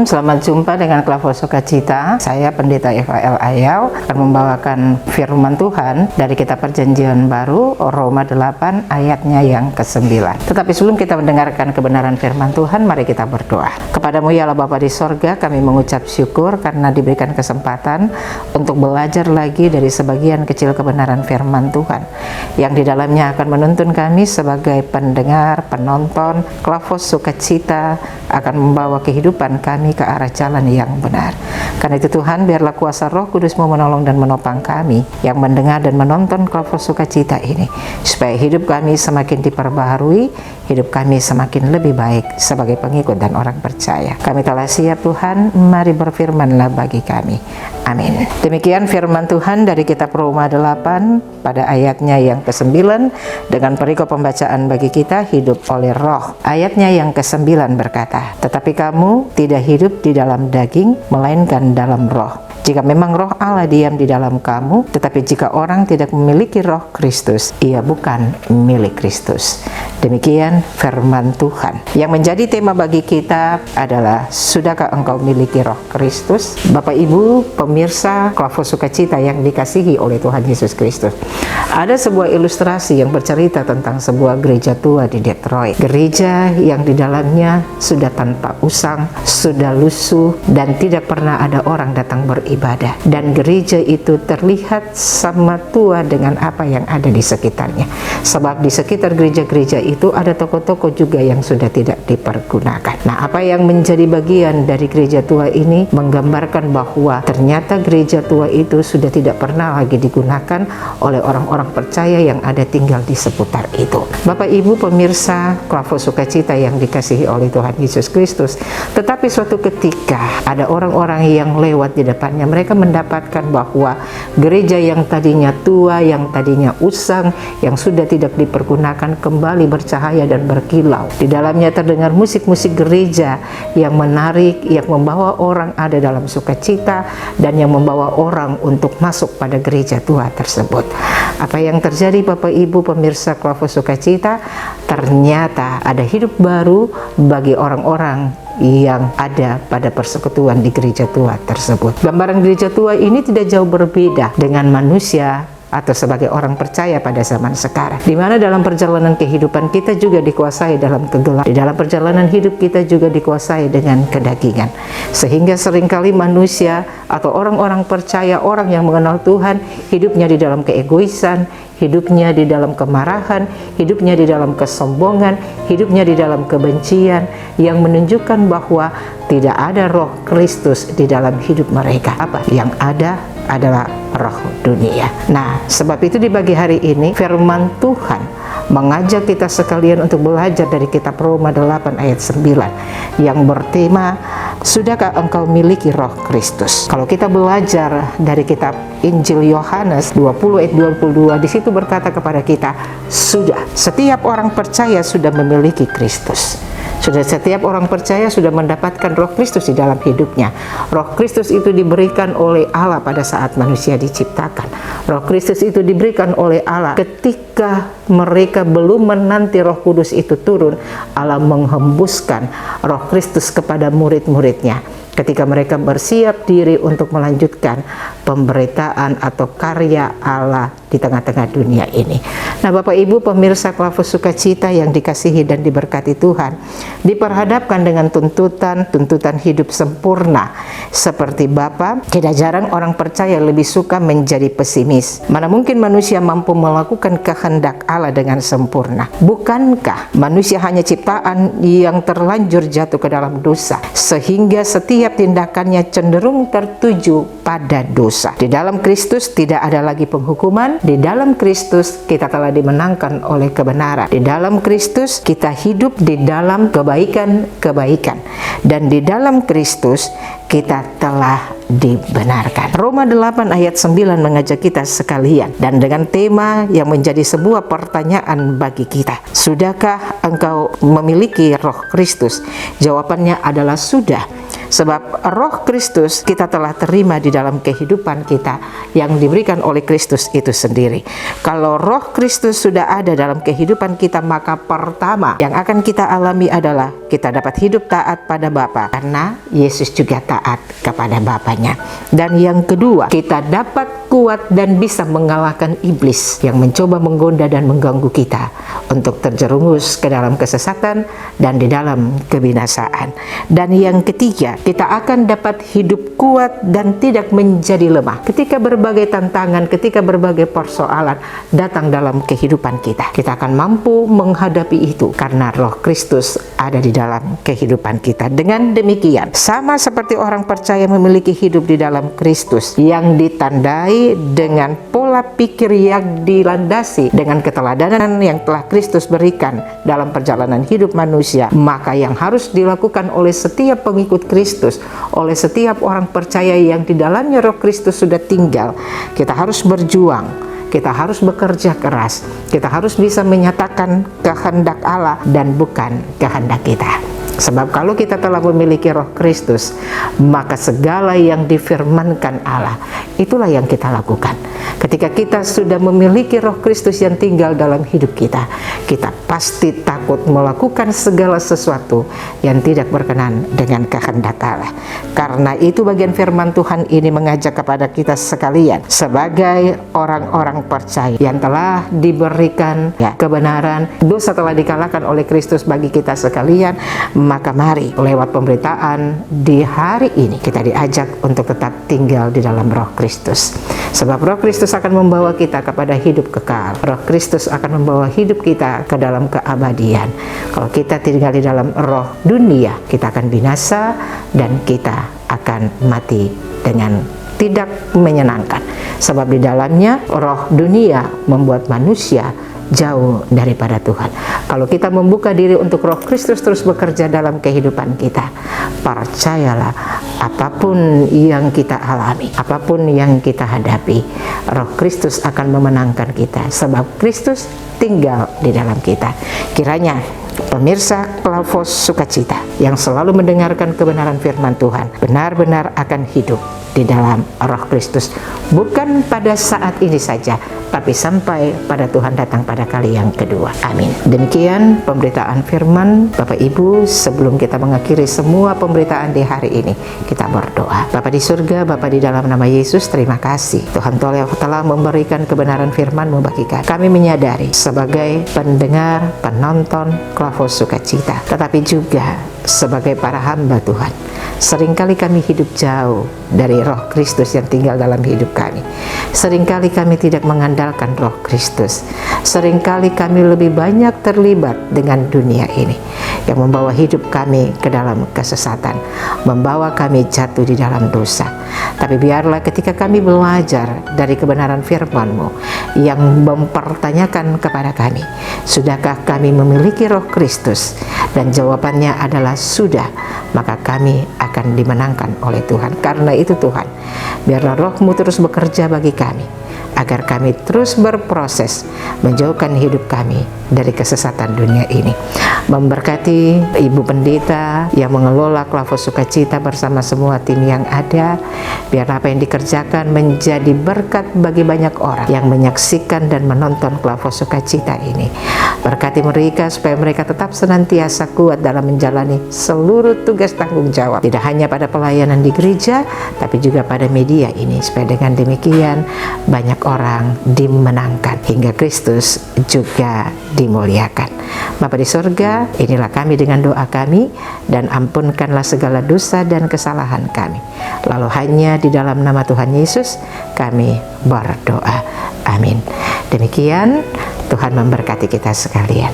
Shalom, selamat jumpa dengan Klavos Sukacita. Saya Pendeta Eva L. Ayau akan membawakan firman Tuhan dari kitab Perjanjian Baru, Roma 8 ayatnya yang ke-9. Tetapi sebelum kita mendengarkan kebenaran firman Tuhan, mari kita berdoa. Kepadamu ya Allah Bapa di sorga, kami mengucap syukur karena diberikan kesempatan untuk belajar lagi dari sebagian kecil kebenaran firman Tuhan, yang di dalamnya akan menuntun kami sebagai pendengar, penonton. Klavos Sukacita akan membawa kehidupan kami ke arah jalan yang benar. Karena itu Tuhan, biarlah kuasa Roh Kudus-Mu menolong dan menopang kami yang mendengar dan menonton Klavos Sukacita ini, supaya hidup kami semakin diperbaharui, hidup kami semakin lebih baik sebagai pengikut dan orang percaya. Kami telah siap Tuhan, mari berfirmanlah bagi kami. Amin. Demikian firman Tuhan dari kitab Roma 8 pada ayatnya yang ke-9 dengan perikop pembacaan bagi kita, hidup oleh roh. Ayatnya yang ke-9 berkata, tetapi kamu tidak hidup di dalam daging, melainkan dalam roh. Jika memang roh Allah diam di dalam kamu, tetapi jika orang tidak memiliki roh Kristus, ia bukan milik Kristus. Demikian firman Tuhan. Yang menjadi tema bagi kita adalah, sudahkah engkau miliki roh Kristus? Bapak Ibu pemirsa Klavos Sukacita yang dikasihi oleh Tuhan Yesus Kristus, ada sebuah ilustrasi yang bercerita tentang sebuah gereja tua di Detroit. Gereja yang di dalamnya sudah tanpa usang, sudah lusuh, dan tidak pernah ada orang datang beribadah. Dan gereja itu terlihat sama tua dengan apa yang ada di sekitarnya. Sebab di sekitar gereja-gereja itu ada toko-toko juga yang sudah tidak dipergunakan. Nah, apa yang menjadi bagian dari gereja tua ini menggambarkan bahwa ternyata gereja tua itu sudah tidak pernah lagi digunakan oleh orang-orang percaya yang ada tinggal di seputar itu. Bapak Ibu pemirsa Klavos Sukacita yang dikasihi oleh Tuhan Yesus Kristus, tetapi suatu ketika ada orang-orang yang lewat di depannya, mereka mendapatkan bahwa gereja yang tadinya tua, yang tadinya usang, yang sudah tidak dipergunakan kembali bercahaya dan berkilau. Di dalamnya terdengar musik-musik gereja yang menarik, yang membawa orang ada dalam sukacita dan yang membawa orang untuk masuk pada gereja tua tersebut. Apa yang terjadi Bapak Ibu pemirsa Klavos Sukacita? Ternyata ada hidup baru bagi orang-orang yang ada pada persekutuan di gereja tua tersebut. Gambaran gereja tua ini tidak jauh berbeda dengan manusia atau sebagai orang percaya pada zaman sekarang, di mana dalam perjalanan kehidupan kita juga dikuasai dalam kegelapan. Di dalam perjalanan hidup kita juga dikuasai dengan kedagingan, sehingga seringkali manusia atau orang-orang percaya, orang yang mengenal Tuhan, hidupnya di dalam keegoisan, hidupnya di dalam kemarahan, hidupnya di dalam kesombongan, hidupnya di dalam kebencian, yang menunjukkan bahwa tidak ada roh Kristus di dalam hidup mereka. Apa yang ada adalah roh dunia. Nah, sebab itu di pagi hari ini firman Tuhan mengajak kita sekalian untuk belajar dari kitab Roma 8 ayat 9 yang bertema, sudahkah engkau miliki roh Kristus? Kalau kita belajar dari kitab Injil Yohanes 20 ayat 22, di situ berkata kepada kita, sudah, setiap orang percaya sudah memiliki Kristus. Sudah, setiap orang percaya sudah mendapatkan roh Kristus di dalam hidupnya. Roh Kristus itu diberikan oleh Allah pada saat manusia diciptakan. Roh Kristus itu diberikan oleh Allah ketika mereka belum menanti Roh Kudus itu turun. Allah menghembuskan Roh Kristus kepada murid-muridnya ketika mereka bersiap diri untuk melanjutkan pemberitaan atau karya Allah di tengah-tengah dunia ini. Nah, Bapak Ibu pemirsa Klavos Sukacita yang dikasihi dan diberkati Tuhan, diperhadapkan dengan tuntutan hidup sempurna seperti Bapa, tidak jarang orang percaya lebih suka menjadi pesimis. Mana mungkin manusia mampu melakukan kehendak Allah dengan sempurna? Bukankah manusia hanya ciptaan yang terlanjur jatuh ke dalam dosa, sehingga setiap tindakannya cenderung tertuju pada dosa? Di dalam Kristus tidak ada lagi penghukuman. Di dalam Kristus kita telah dimenangkan oleh kebenaran. Di dalam Kristus kita hidup di dalam kebaikan. Dan di dalam Kristus kita telah dibenarkan. Roma 8 ayat 9 mengajak kita sekalian, dan dengan tema yang menjadi sebuah pertanyaan bagi kita, sudahkah engkau memiliki roh Kristus? Jawabannya adalah sudah. Sebab Roh Kristus kita telah terima di dalam kehidupan kita yang diberikan oleh Kristus itu sendiri. Kalau Roh Kristus sudah ada dalam kehidupan kita, maka pertama yang akan kita alami adalah kita dapat hidup taat pada Bapa, karena Yesus juga taat kepada Bapanya. Dan yang kedua, kita dapat kuat dan bisa mengalahkan iblis yang mencoba menggoda dan mengganggu kita untuk terjerumus ke dalam kesesatan dan di dalam kebinasaan. Dan yang ketiga, kita akan dapat hidup kuat dan tidak menjadi lemah ketika berbagai tantangan, ketika berbagai persoalan datang dalam kehidupan kita. Kita akan mampu menghadapi itu karena Roh Kristus ada di dalam kehidupan kita. Dengan demikian, sama seperti orang percaya memiliki hidup di dalam Kristus yang ditandai dengan pola pikir yang dilandasi dengan keteladanan yang telah Kristus berikan dalam perjalanan hidup manusia, maka yang harus dilakukan oleh setiap pengikut Kristus, oleh setiap orang percaya yang di dalamnya Roh Kristus sudah tinggal, kita harus berjuang, kita harus bekerja keras, kita harus bisa menyatakan kehendak Allah dan bukan kehendak kita. Sebab kalau kita telah memiliki Roh Kristus, maka segala yang difirmankan Allah, itulah yang kita lakukan. Ketika kita sudah memiliki Roh Kristus yang tinggal dalam hidup kita, kita pasti takut melakukan segala sesuatu yang tidak berkenan dengan kehendak Allah. Karena itu bagian firman Tuhan ini mengajak kepada kita sekalian, sebagai orang-orang percaya yang telah diberikan kebenaran, dosa telah dikalahkan oleh Kristus bagi kita sekalian. Maka mari lewat pemberitaan di hari ini kita diajak untuk tetap tinggal di dalam Roh Kristus. Sebab Roh Kristus akan membawa kita kepada hidup kekal. Roh Kristus akan membawa hidup kita ke dalam keabadian. Kalau kita tinggal di dalam roh dunia, kita akan binasa dan kita akan mati dengan tidak menyenangkan. Sebab di dalamnya roh dunia membuat manusia jauh daripada Tuhan. Kalau kita membuka diri untuk Roh Kristus terus bekerja dalam kehidupan kita, percayalah, apapun yang kita alami, apapun yang kita hadapi, Roh Kristus akan memenangkan kita, sebab Kristus tinggal di dalam kita. Kiranya pemirsa Klavos Sukacita yang selalu mendengarkan kebenaran firman Tuhan benar-benar akan hidup di dalam Roh Kristus, bukan pada saat ini saja, tapi sampai pada Tuhan datang pada kali yang kedua. Amin. Demikian pemberitaan firman Bapak Ibu. Sebelum kita mengakhiri semua pemberitaan di hari ini, kita berdoa. Bapa di surga, Bapa di dalam nama Yesus, terima kasih Tuhan telah memberikan kebenaran firman-Mu bagi kami. Kami menyadari sebagai pendengar, penonton Klavos Sukacita, tetapi juga sebagai para hamba Tuhan, seringkali kami hidup jauh dari Roh Kristus yang tinggal dalam hidup kami. Seringkali kami tidak mengandalkan Roh Kristus. Seringkali kami lebih banyak terlibat dengan dunia ini yang membawa hidup kami ke dalam kesesatan, membawa kami jatuh di dalam dosa. Tapi biarlah ketika kami belajar dari kebenaran firman-Mu yang mempertanyakan kepada kami, sudahkah kami memiliki Roh Kristus? Dan jawabannya adalah sudah, maka kami akan dimenangkan oleh Tuhan. Karena itu Tuhan, biarlah Roh-Mu terus bekerja bagi kami, agar kami terus berproses menjauhkan hidup kami dari kesesatan dunia ini. Memberkati Ibu Pendeta yang mengelola Klavos Sukacita bersama semua tim yang ada. Biarlah apa yang dikerjakan menjadi berkat bagi banyak orang yang menyaksikan dan menonton Klavos Sukacita ini. Berkati mereka supaya mereka tetap senantiasa kuat dalam menjalani seluruh tugas tanggung jawab, tidak hanya pada pelayanan di gereja, tapi juga pada media ini, supaya dengan demikian banyak orang dimenangkan hingga Kristus juga dimuliakan. Bapa di surga, inilah kami dengan doa kami, dan ampunkanlah segala dosa dan kesalahan kami. Lalu hanya di dalam nama Tuhan Yesus kami berdoa. Amin. Demikian, Tuhan memberkati kita sekalian.